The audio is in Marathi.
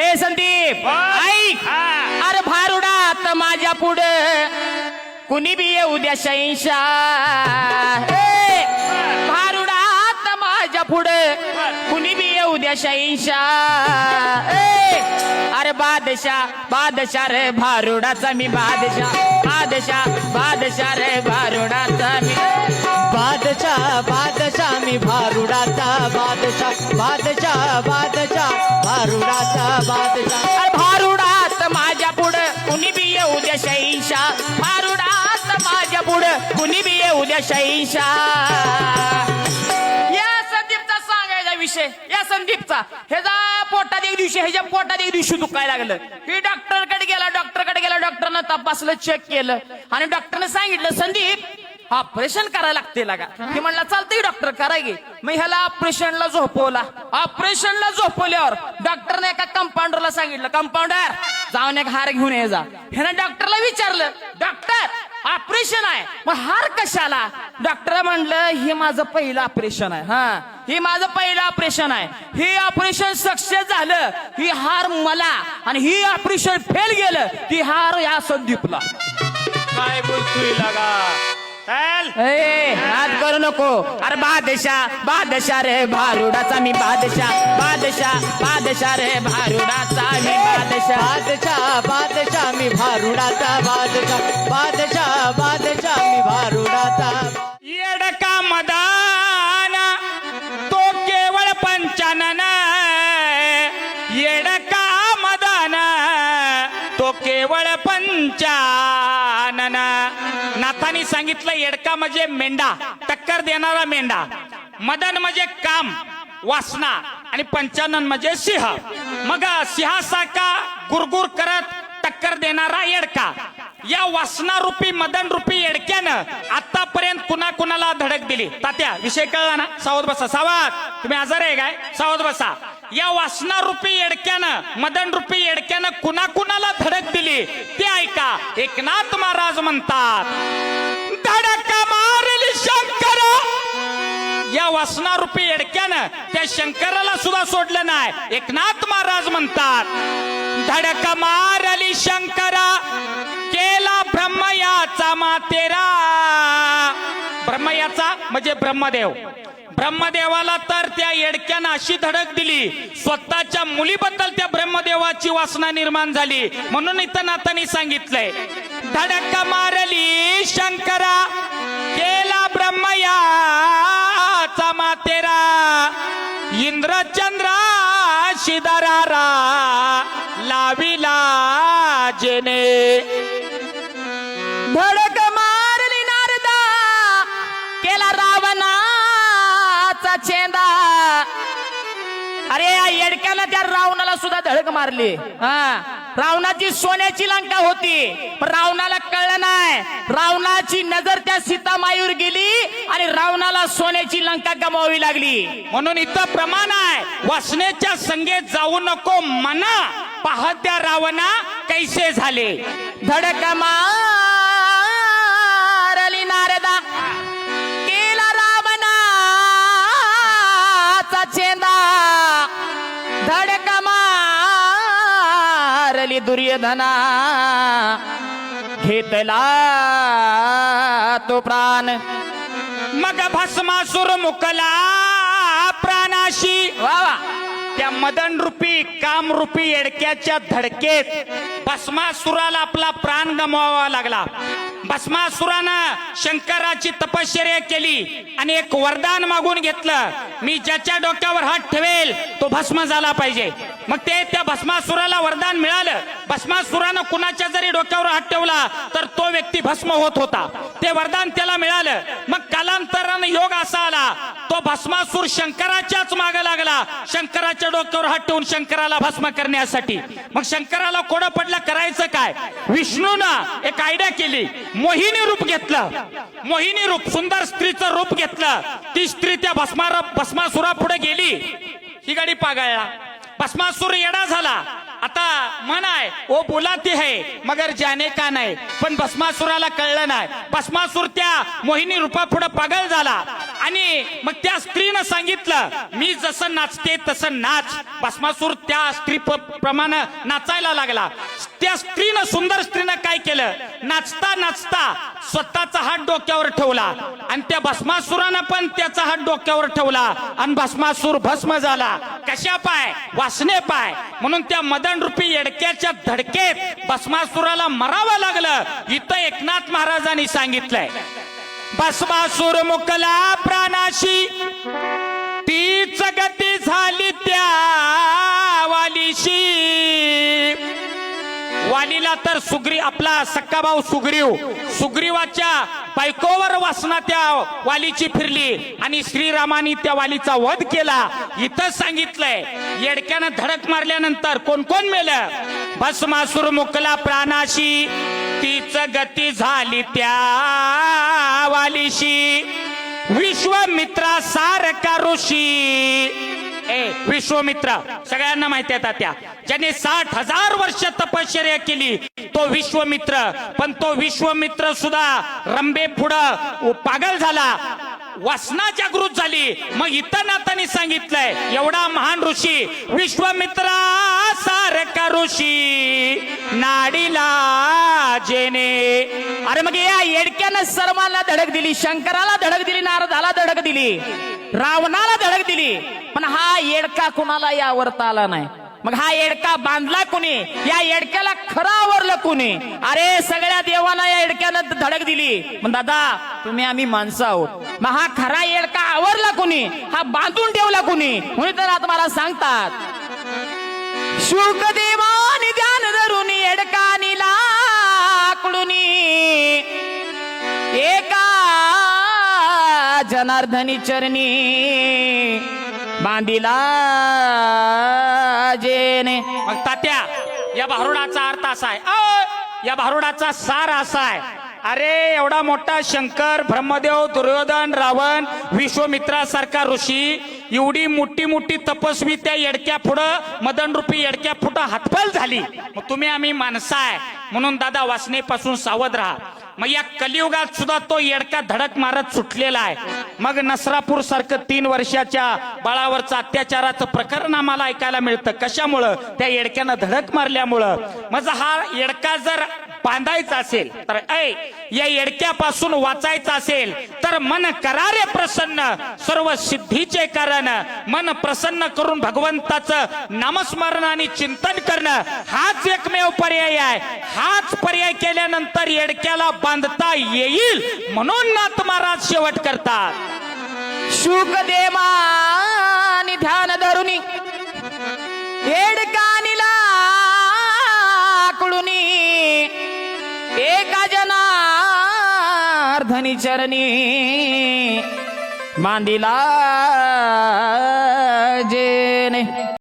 हे संदीप ऐक, अरे भारुडात माझ्या पुढे कुणी बी येऊ द्या शैंशा, भारुडात माझ्या पुढे कुणी बी येऊ द्या शैंशा, अरे बादशाह बादशाह रे भारुडाचा मी बादशाह, बादशाह बादशाह रे भारुडाचा मी बादशाह बादशाह मी भारुडाचा बादशाह, बादशाह बादशाह भारुडाचा बादशाह. अरे भारुडात माझ्या पुढे कुणी बी येऊ द्या शैंशा, भारुडात माझ्या पुढे कुणी बी येऊ द्या शैंशा. या संदीपचा सांगायचा विषय, या संदीपचा ह्याचा पोटात एक दिवशी, ह्याच्या पोटात एक दिवशी दुखायला लागलं. ही डॉक्टरकडे गेला, डॉक्टरनं तपासलं, चेक केलं आणि डॉक्टरने सांगितलं संदीप ऑपरेशन करायला लागते लागा. हे म्हणला चालतंय डॉक्टर करायगे. मग ह्याला ऑपरेशनला झोपवला. ऑपरेशनला झोपवल्यावर डॉक्टरने एका कंपाऊंडरला सांगितलं, कंपाऊंडर जाऊन एक हार घेऊन ये जा. ह्यानं डॉक्टरला विचारलं, डॉक्टर ऑपरेशन आहे मग हार कशाला? डॉक्टर म्हणलं हे माझं पहिलं ऑपरेशन आहे, हा हे माझं पहिलं ऑपरेशन आहे. हे ऑपरेशन सक्सेस झालं ही हार मला, आणि ही ऑपरेशन फेल गेलं ती हार या संदीपला. काय बोलतोय लागा? आज करू नको. अरे बादशाह बादशाह रे भारुडाचा मी बादशाह, बादशाह बादशाह रे भारुडाचा मी बादशाह, बादशाह बादशाह मी भारुडाचा बादशाह, बादशाह बादशाह मी भारुडाचा. येडका मदान तो केवळ पंचानन, येडका मदान तो केवळ पंचानन. नाथानी सांगितलं येडका म्हणजे मेंढा, टक्कर देणारा मेंढा, मदन म्हणजे काम वासना, आणि पंचानन म्हणजे सिंह. मग सिंहासारखा गुरगुर करत टक्कर देणारा येडका. या वासना रूपी मदन रूपी येडक्यानं आतापर्यंत कुणा कुणाला धडक दिली? तात्या विषय कळला ना? सावध बसा, सावध. तुम्ही आजार आहे काय? सावध बसा. या वासना रूपी येडक्यानं, मदन रूपी येडक्यानं कुणा कुणाला धडक दिली ते ऐका. एकनाथ महाराज म्हणतात, धडक मारली शंकर. या वासना रूपी येडक्यानं त्या शंकराला सुद्धा सोडलं नाही. एकनाथ महाराज म्हणतात, धडक मारली शंकरा केला ब्रह्मयाचा मातेरा. ब्रह्मयाचा म्हणजे ब्रह्मदेव. ब्रह्मदेवाला तर त्या येडक्यानं अशी धडक दिली, स्वतःच्या मुलीबद्दल त्या ब्रह्मदेवाची वासना निर्माण झाली. म्हणून इथं नाथांनी सांगितलंय, धडक मारली शंकरा केला ब्रह्मयाचा मातेरा. इंद्रचंद्रा शिदरारा लाविला जेने. धडक मारली नारदा केला रावणाचा चेंदा. अरे या येडक्याला त्या रावणाला सुद्धा धडक मारली. हा रावणाची सोन्याची लंका होती, पण रावणाला कळलं नाही. रावणाची नजर त्या सीतामाईवर गेली आणि रावणाला सोन्याची लंका गमावावी लागली. म्हणून इथं प्रमाण आहे, वासनेच्या संगेत जाऊ नको मना, पाहत त्या रावणा कैसे झाले. धडक मारली नारदा केला रावणाचा चेंदा. धडक मारली दुर्योधना घेतला तो प्राण. मग भस्मासुर मुकला प्राणाशी. वा वा. त्या मदन रूपी काम रूपी येडक्याच्या धडकेत भस्मासुराला आपला प्राण गमवावा लागला. भस्मासुरानं शंकराची तपश्चर्या केली आणि एक वरदान मागून घेतलं, मी ज्याच्या डोक्यावर हात ठेवेल तो भस्म झाला पाहिजे. मग ते त्या भस्मासुराला वरदान मिळालं. भस्मासुरानं कुणाच्या जरी डोक्यावर हात ठेवला तर तो व्यक्ती भस्म होत होता. ते वरदान त्याला मिळालं. मग कालांतरानं योग असा आला, तो भस्मासूर शंकराच्याच मागे लागला, शंकराच्या डोक्यावर हात ठेवून शंकराला भस्म करण्यासाठी. मग शंकराला कोडं पडलं, करायचं काय? विष्णूनं एक आयडिया केली, मोहिनी रूप घेतलं. मोहिनी रूप, सुंदर स्त्रीचं रूप घेतलं. ती स्त्री त्या भस्मासुरा पुढे गेली. ही गाडी पागाळला. भस्मासूर येडा झाला आता मन आहे ओ बोलाती है मगर जाने का नाही, पण भस्मासुराला कळलं नाही. भस्मासूर त्या मोहिनी रूपा पुढे पागल झाला आणि मग त्या स्त्रीनं सांगितलं मी जसं नाचते तसं नाच. भस्मासूर त्या स्त्री प्रमाणे नाचायला लागला. त्या स्त्रीनं सुंदर स्त्रीनं काय केलं, नाचता नाचता स्वतःचा हात डोक्यावर ठेवला आणि त्या भस्मासुरानं पण त्याचा हात डोक्यावर ठेवला आणि भस्मासूर भस्म झाला. कशा पाय, वासने पाय. म्हणून त्या मदन रूपी येडक्याच्या धडकेत भस्मासुराला मरावं लागलं. इथं एकनाथ महाराजांनी सांगितलंय भस्मासूर मुकला प्राणाशी, तीच गती झाली त्या वालीशी. वालीला तर आपला सक्का भाऊ सुग्रीवाच्या बायकोवर वासना त्या वालीची फिरली आणि श्रीरामानी त्या वालीचा वध केला. इथं सांगितलंय येडक्यानं धडक मारल्यानंतर कोण कोण मेलं. भस्मासूर मुकला प्राणाशी, तीच गती झाली त्या वालीशी. विश्वामित्रा सारखा ऋषी, विश्वामित्र सगळ्यांना माहिती आहे त्या ज्याने 60,000 वर्ष तपश्चर्या केली तो विश्वामित्र. पण तो विश्वामित्र सुद्धा रंबे पुढं पागल झाला, वासना जागृत झाली. मग इथं नाथांनी सांगितलंय एवढा महान ऋषी विश्वामित्रा सारखा ऋषी नाडीला जेने. अरे मग या येडक्यानं सर्वांना धडक दिली, शंकराला धडक दिली, नारदाला धडक दिली, रावणाला धडक दिली. पण हा येडका कुणाला यावरता आला नाही. मग हा येडका बांधला कुणी, या येडक्याला खरं आवरलं कुणी. अरे सगळ्या देवांना या येडक्यानं धडक दिली. पण दादा तुम्ही आम्ही माणसं आहोत. मग हा खरा येडका आवरला कुणी, हा बांधून ठेवला कुणी. म्हणून तर आता मला सांगतात शुकदेवानी ध्यान धरून येडकानी लाकडूनी एका जनार्दनी चरणी बांधिला जेने. मग तात्या या भारुडाचा अर्थ असा आहे, या भारुडाचा सार असा आहे. अरे एवढा मोठा शंकर, ब्रह्मदेव, दुर्योधन, रावण, विश्वामित्रासारखा ऋषी, एवढी मोठी मोठी तपस्वी त्या येडक्या पुढं, मदन रूपी येडक्या पुढं हातपाल झाली. मग तुम्ही आम्ही माणसं आहे म्हणून दादा वासनेपासून सावध राहा. मग या कलियुगात सुद्धा तो येडका धडक मारत सुटलेला आहे. मग नसरापूर सारखं 3 वर्षाच्या बाळावरचं अत्याचाराचं प्रकरण आम्हाला ऐकायला मिळतं. कशामुळं, त्या येडक्यानं धडक मारल्यामुळं. मग हा येडका जर बांधायचा असेल तर या येडक्यापासून वाचायचं असेल तर मन करारे प्रसन्न, सर्व सिद्धीचे कारण. मन प्रसन्न करून भगवंताचं नामस्मरण आणि चिंतन करणं हाच एकमेव पर्याय आहे. हाच पर्याय केल्यानंतर येडक्याला बांधता येईल. म्हणून नाथ महाराज शेवट करतात शुकदेवानी ध्यान धरुनी येडकानी लाकडूनी एका जनार्दनी चरणी बांधिला जेने.